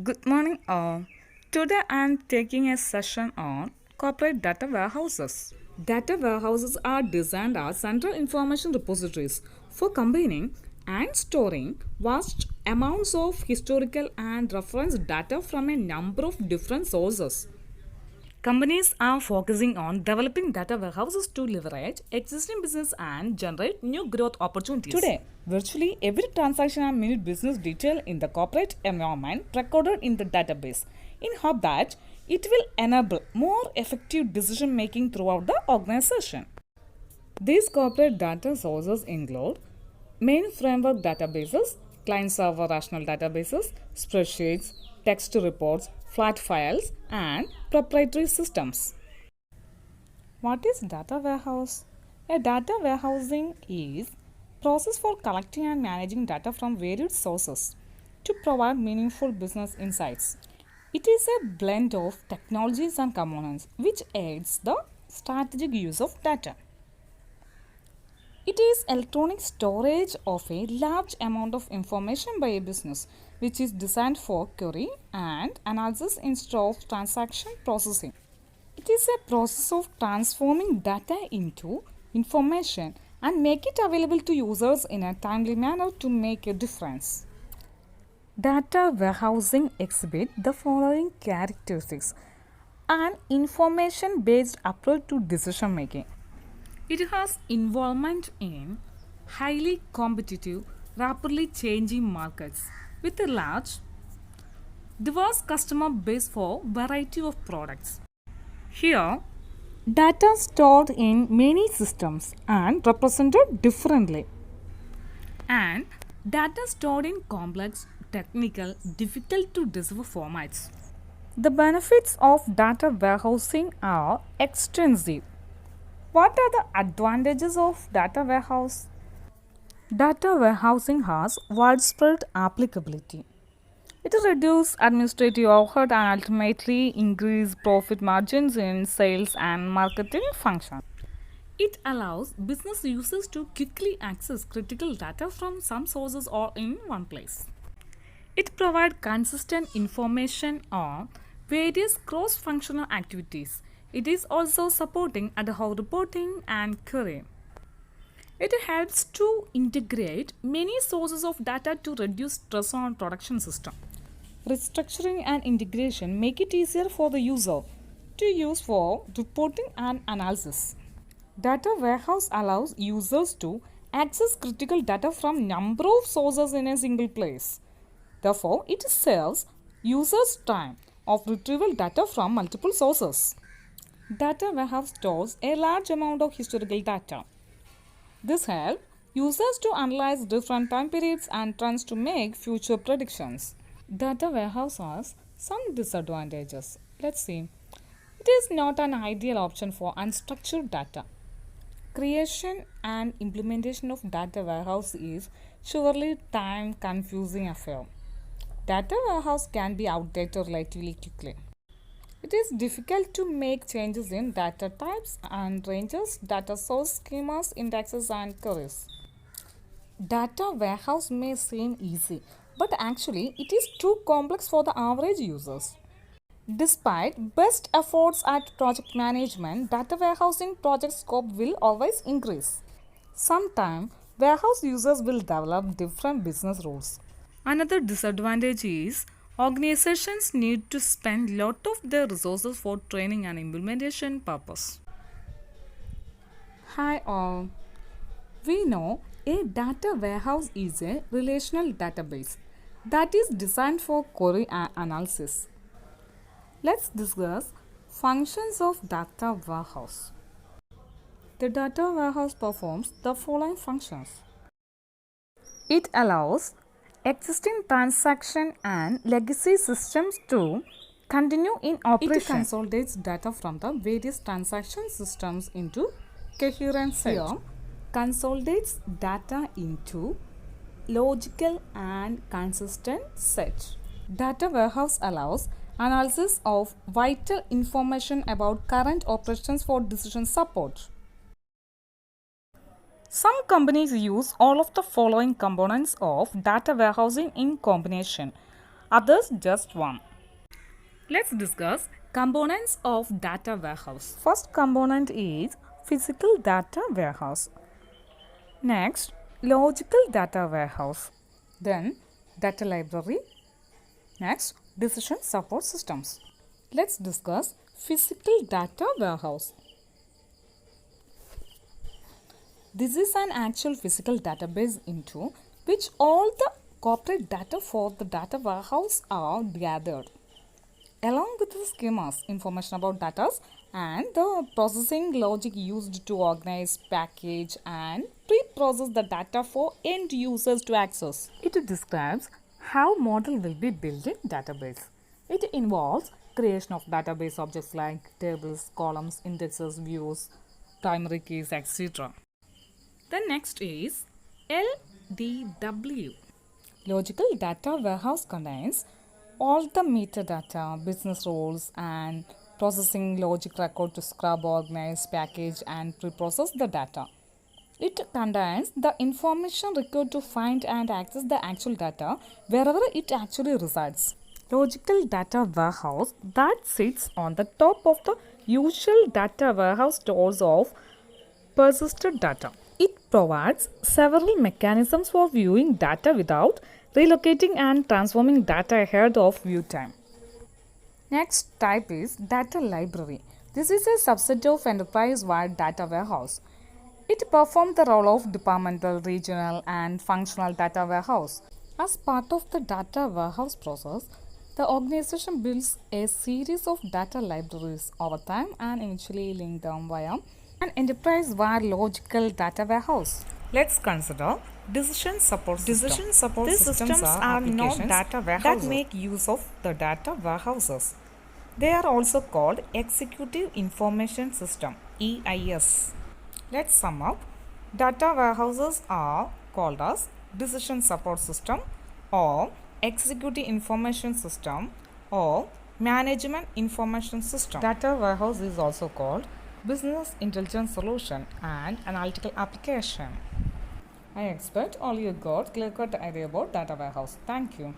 Good morning, all. Today I am taking a session on corporate data warehouses. Data warehouses are designed as central information repositories for combining and storing vast amounts of historical and reference data from a number of different sources. Companies are focusing on developing data warehouses to leverage existing business and generate new growth opportunities. Today, virtually every transaction and minute business detail in the corporate environment recorded in the database in hope that it will enable more effective decision making throughout the organization. These corporate data sources include main framework databases, client server rational databases, spreadsheets, text reports, flat files, and proprietary systems. What is data warehouse? A data warehousing is process for collecting and managing data from varied sources to provide meaningful business insights. It is a blend of technologies and components which aids the strategic use of data. It is electronic storage of a large amount of information by a business which is designed for query and analysis instead of transaction processing. It is a process of transforming data into information and make it available to users in a timely manner to make a difference. Data warehousing exhibit the following characteristics: an information based approach to decision making. It has involvement in highly competitive, rapidly changing markets with a large, diverse customer base for variety of products. Here, data stored in many systems and represented differently, and data stored in complex, technical, difficult to decipher formats. The benefits of data warehousing are extensive. What are the advantages of data warehouse? Data warehousing has widespread applicability. It reduces administrative overhead and ultimately increase profit margins in sales and marketing functions. It allows business users to quickly access critical data from some sources or in one place. It provides consistent information on various cross-functional activities. It is also supporting ad hoc reporting and query. It helps to integrate many sources of data to reduce stress on production system. Restructuring and integration make it easier for the user to use for reporting and analysis. Data warehouse allows users to access critical data from number of sources in a single place. Therefore, it saves users time of retrieval data from multiple sources. Data warehouse stores a large amount of historical data. This helps users to analyze different time periods and trends to make future predictions. Data warehouse has some disadvantages. Let's see. It is not an ideal option for unstructured data. Creation and implementation of data warehouse is surely time confusing affair. Data warehouse can be outdated relatively quickly. It is difficult to make changes in data types and ranges, data source schemas, indexes, and queries. Data warehouse may seem easy, but actually it is too complex for the average users. Despite best efforts at project management, data warehousing project scope will always increase. Sometimes warehouse users will develop different business rules. Another disadvantage is organizations need to spend lot of their resources for training and implementation purpose. Hi all. We know a data warehouse is a relational database that is designed for query and analysis. Let's discuss functions of data warehouse. The data warehouse performs the following functions. It allows existing transaction and legacy systems to continue in operation. It consolidates data from the various transaction systems into coherent set. Here, consolidates data into logical and consistent set. Data warehouse allows analysis of vital information about current operations for decision support. Some companies use all of the following components of data warehousing in combination. others just one. Let's discuss components of data warehouse. First component is physical data warehouse. Next, logical data warehouse. Then, data library. Next, decision support systems. Let's discuss physical data warehouse. This is an actual physical database into which all the corporate data for the data warehouse are gathered, along with the schemas, information about data, and the processing logic used to organize, package, and pre-process the data for end users to access. It describes how model will be built in database. It involves creation of database objects like tables, columns, indexes, views, primary keys, etc. The next is LDW. Logical data warehouse contains all the metadata, business rules, and processing logic record to scrub, organize, package, and preprocess the data. It contains the information required to find and access the actual data wherever it actually resides. Logical data warehouse that sits on the top of the usual data warehouse stores of persisted data. It provides several mechanisms for viewing data without relocating and transforming data ahead of view time. Next type is data library. This is a subset of enterprise-wide data warehouse. It performs the role of departmental, regional, and functional data warehouse. As part of the data warehouse process, the organization builds a series of data libraries over time and eventually link them via an enterprise-wide logical data warehouse. Let's consider decision support systems. Decision support These systems are not data warehouses that make use of the data warehouses. They are also called Executive Information System (EIS). Let's sum up. Data warehouses are called as decision support system or executive information system or management information system. Data warehouse is also called business intelligence solution and analytical application. I expect all you got clear-cut idea about data warehouse. Thank you.